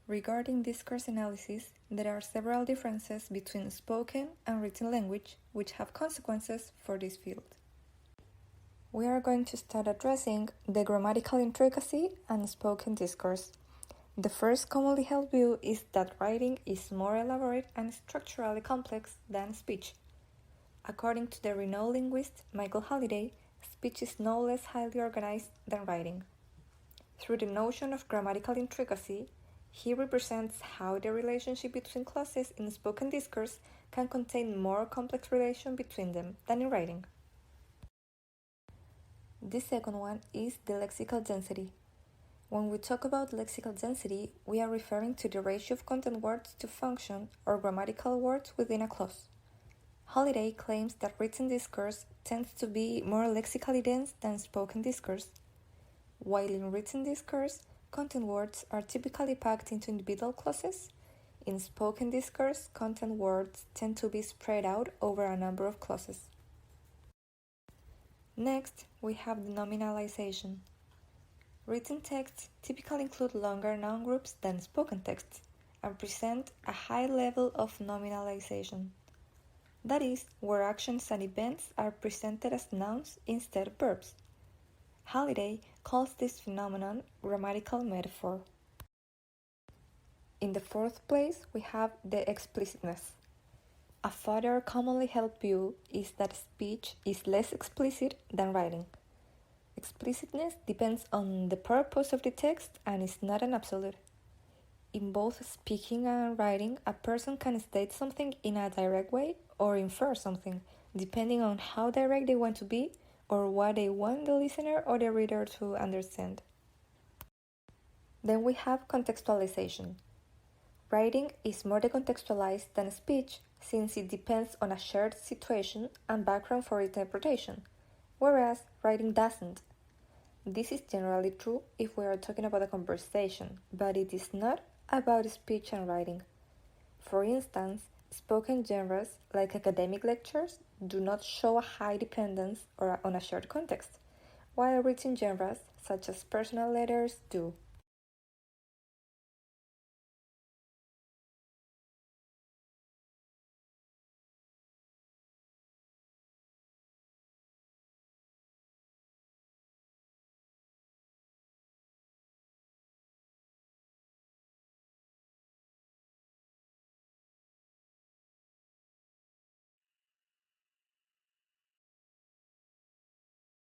Regarding discourse analysis, there are several differences between spoken and written language which have consequences for this field. We are going to start addressing the grammatical intricacy and spoken discourse. The first commonly held view is that writing is more elaborate and structurally complex than speech. According to the renowned linguist Michael Halliday, speech is no less highly organized than writing. Through the notion of grammatical intricacy, he represents how the relationship between clauses in spoken discourse can contain more complex relation between them than in writing. The second one is the lexical density. When we talk about lexical density, we are referring to the ratio of content words to function or grammatical words within a clause. Halliday claims that written discourse tends to be more lexically dense than spoken discourse. While in written discourse, content words are typically packed into individual clauses, in spoken discourse, content words tend to be spread out over a number of clauses. Next, we have the nominalization. Written texts typically include longer noun groups than spoken texts and present a high level of nominalization. That is, where actions and events are presented as nouns instead of verbs. Halliday calls this phenomenon grammatical metaphor. In the fourth place, we have the explicitness. A further commonly held view is that speech is less explicit than writing. Explicitness depends on the purpose of the text and is not an absolute. In both speaking and writing, a person can state something in a direct way or infer something, depending on how direct they want to be or what they want the listener or the reader to understand. Then we have contextualization. Writing is more decontextualized than speech since it depends on a shared situation and background for interpretation, whereas writing doesn't. This is generally true if we are talking about a conversation, but it is not about speech and writing. For instance, spoken genres like academic lectures do not show a high dependence on a shared context, while written genres such as personal letters do.